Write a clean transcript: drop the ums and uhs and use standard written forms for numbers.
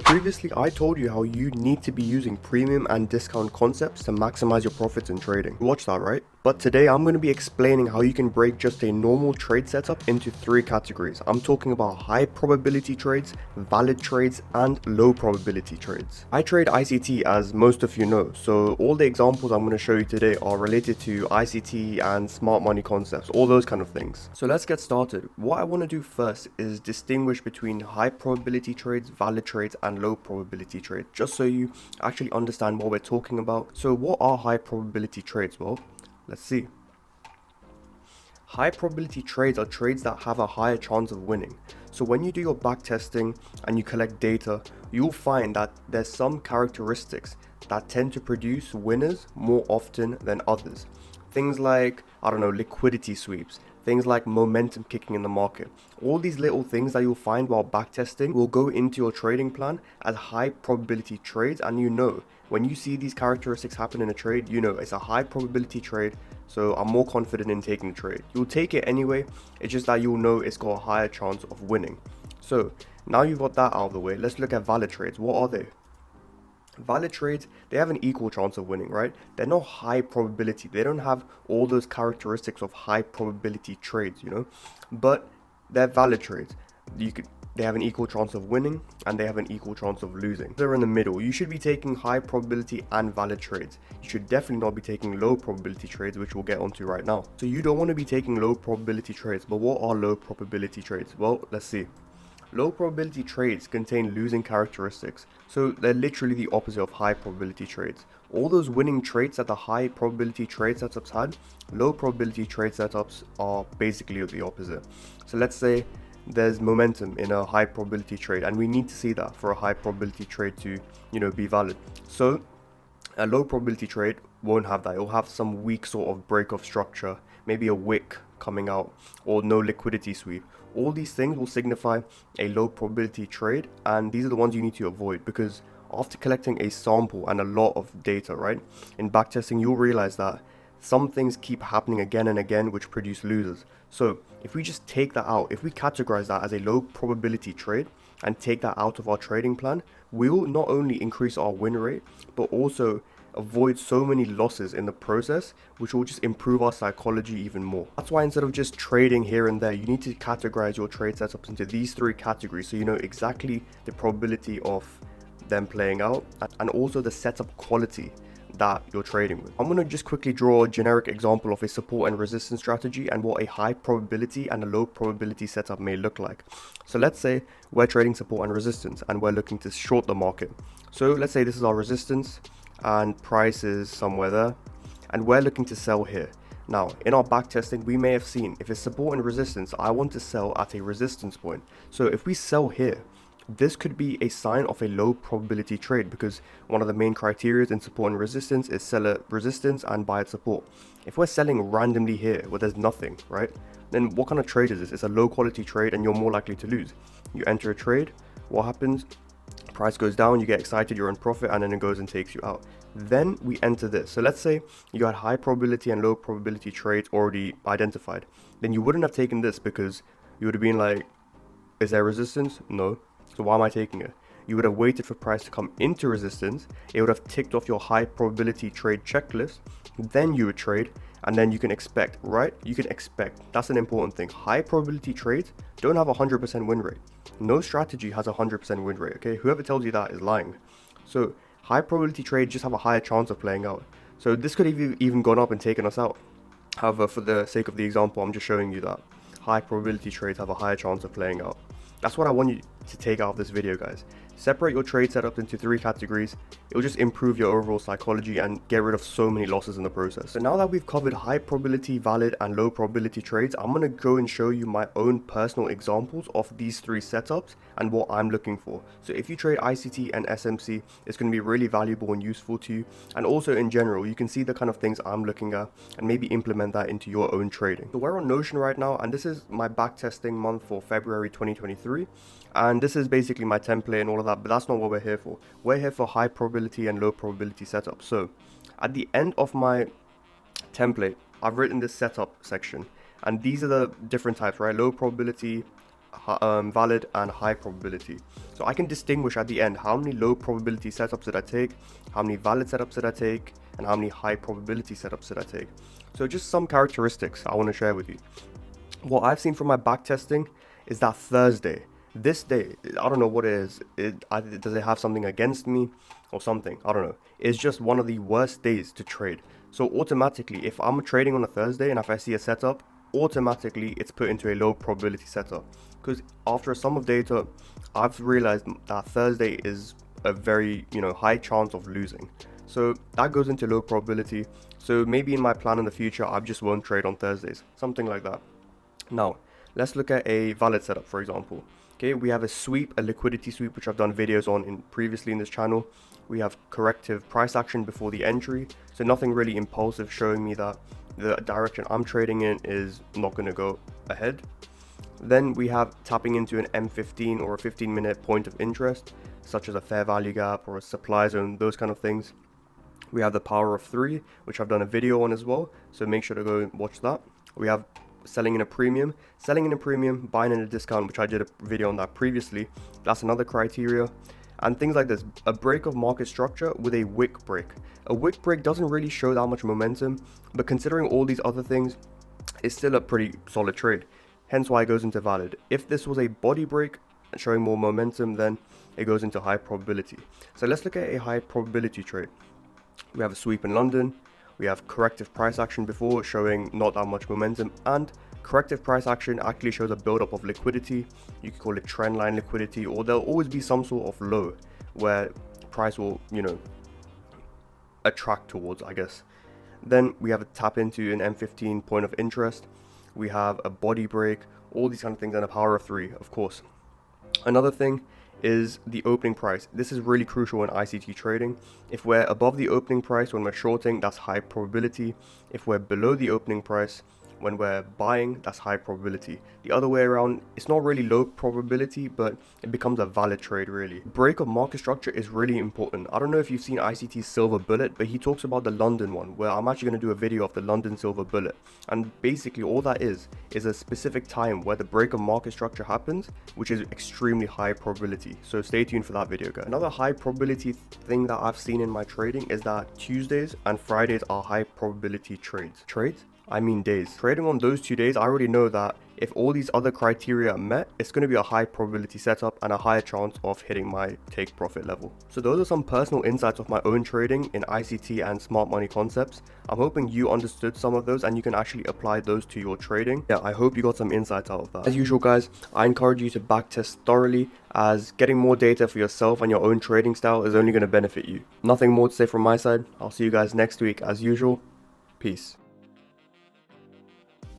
Previously, I told you how you need to be using premium and discount concepts to maximize your profits in trading. You watched that, right? But today I'm going to be explaining how you can break just a normal trade setup into three categories. I'm talking about high probability trades, valid trades, and low probability trades. I trade ICT, as most of you know, so all the examples I'm going to show you today are related to ICT and smart money concepts, all those kind of things. So let's get started. What I want to do first is distinguish between high probability trades, valid trades, and low probability trades, just so you actually understand what we're talking about. So what are high probability trades? Well, let's see. High probability trades are trades that have a higher chance of winning. So when you do your back testing and you collect data, you'll find that there's some characteristics that tend to produce winners more often than others. Things like, I don't know, liquidity sweeps, things like momentum kicking in the market. All these little things that you'll find while backtesting will go into your trading plan as high probability trades, and you know, when you see these characteristics happen in a trade, you know it's a high probability trade, so I'm more confident in taking the trade. You'll take it anyway, it's just that you'll know it's got a higher chance of winning. So now you've got that out of the way, let's look at valid trades. What are they? Valid trades, they have an equal chance of winning, right? They're not high probability. They don't have all those characteristics of high probability trades, you know, but they're valid trades. They have an equal chance of winning and they have an equal chance of losing. They're in the middle. You should be taking high probability and valid trades. You should definitely not be taking low probability trades, which we'll get onto right now. So you don't want to be taking low probability trades, but what are low probability trades? Well, let's see. Low probability trades contain losing characteristics, so they're literally the opposite of high probability trades. All those winning traits that the high probability trade setups had, low probability trade setups are basically the opposite. So let's say there's momentum in a high probability trade, and we need to see that for a high probability trade to, be valid. So a low probability trade won't have that. It'll have some weak sort of break of structure, maybe a wick coming out, or no liquidity sweep. All these things will signify a low probability trade, and these are the ones you need to avoid, because after collecting a sample and a lot of data, right, in backtesting, you'll realize that some things keep happening again and again which produce losers. So if we just take that out, if we categorize that as a low probability trade and take that out of our trading plan, we'll not only increase our win rate, but also avoid so many losses in the process, which will just improve our psychology even more. That's why instead of just trading here and there, you need to categorize your trade setups into these three categories, so you know exactly the probability of them playing out and also the setup quality that you're trading with. I'm going to just quickly draw a generic example of a support and resistance strategy and what a high probability and a low probability setup may look like. So let's say we're trading support and resistance and we're looking to short the market. So let's say this is our resistance and price is somewhere there, and we're looking to sell here. Now, in our back testing, we may have seen if it's support and resistance, I want to sell at a resistance point. So if we sell here, this could be a sign of a low probability trade, because one of the main criteria in support and resistance is sell at resistance and buy at support. If we're selling randomly here where there's nothing, right, then what kind of trade is this? It's a low quality trade and you're more likely to lose. You enter a trade, what happens? Price goes down, you get excited, you're in profit, and then it goes and takes you out. Then we enter this. So let's say you had high probability and low probability trades already identified. Then you wouldn't have taken this because you would have been like, is there resistance? No. So why am I taking it? You would have waited for price to come into resistance. It would have ticked off your high probability trade checklist. Then you would trade, and then you can expect, right? You can expect. That's an important thing. High probability trades don't have a 100% win rate. No strategy has a 100% win rate, okay? Whoever tells you that is lying. So high probability trades just have a higher chance of playing out. So this could have even gone up and taken us out. However, for the sake of the example, I'm just showing you that high probability trades have a higher chance of playing out. That's what I want you to take out of this video, guys. Separate your trade setup into three categories. It will just improve your overall psychology and get rid of so many losses in the process. So now that we've covered high probability, valid, and low probability trades, I'm going to go and show you my own personal examples of these three setups and what I'm looking for. So if you trade ICT and SMC, it's going to be really valuable and useful to you. And also in general, you can see the kind of things I'm looking at and maybe implement that into your own trading. So we're on Notion right now, and this is my backtesting month for February 2023. And this is basically my template and all of that, but that's not what we're here for. We're here for high probability and low probability setup. So at the end of my template, I've written this setup section, and these are the different types, right? Low probability, valid, and high probability. So I can distinguish at the end how many low probability setups did I take, how many valid setups did I take, and how many high probability setups did I take. So just some characteristics I want to share with you. What I've seen from my back testing is that Thursday, this day, I don't know what it is. Does it have something against me or something? I don't know. It's just one of the worst days to trade. So automatically, if I'm trading on a Thursday and if I see a setup, automatically it's put into a low probability setup. Because after a sum of data, I've realized that Thursday is a very, high chance of losing. So that goes into low probability. So maybe in my plan in the future, I just won't trade on Thursdays, something like that. Now, let's look at a valid setup, for example. Okay, we have a sweep, a liquidity sweep, which I've done videos on previously in this channel. We have corrective price action before the entry. So nothing really impulsive, showing me that the direction I'm trading in is not going to go ahead. Then we have tapping into an M15 or a 15-minute point of interest, such as a fair value gap or a supply zone, those kind of things. We have the power of 3, which I've done a video on as well, so make sure to go and watch that. We have selling in a premium, buying in a discount, which I did a video on that previously. That's another criteria. And things like this, a break of market structure with a wick break. A wick break doesn't really show that much momentum, but considering all these other things, it's still a pretty solid trade. Hence why it goes into valid. If this was a body break showing more momentum, then it goes into high probability. So let's look at a high probability trade. We have a sweep in London. We have corrective price action before, showing not that much momentum, and corrective price action actually shows a buildup of liquidity. You could call it trend line liquidity, or there'll always be some sort of low where price will, attract towards, I guess. Then we have a tap into an M15 point of interest. We have a body break, all these kind of things, and a power of 3, of course. Another thing is the opening price. This is really crucial in ICT trading. If we're above the opening price when we're shorting, that's high probability. If we're below the opening price when we're buying, that's high probability. The other way around, it's not really low probability, but it becomes a valid trade really. Break of market structure is really important. I don't know if you've seen ICT's silver bullet, but he talks about the London one, where I'm actually going to do a video of the London silver bullet. And basically all that is a specific time where the break of market structure happens, which is extremely high probability. So stay tuned for that video, guys. Another high probability thing that I've seen in my trading is that Tuesdays and Fridays are high probability trades. I mean days. Trading on those 2 days, I already know that if all these other criteria are met, it's going to be a high probability setup and a higher chance of hitting my take profit level. So those are some personal insights of my own trading in ICT and smart money concepts. I'm hoping you understood some of those and you can actually apply those to your trading. Yeah, I hope you got some insights out of that. As usual, guys, I encourage you to backtest thoroughly, as getting more data for yourself and your own trading style is only going to benefit you. Nothing more to say from my side. I'll see you guys next week as usual. Peace.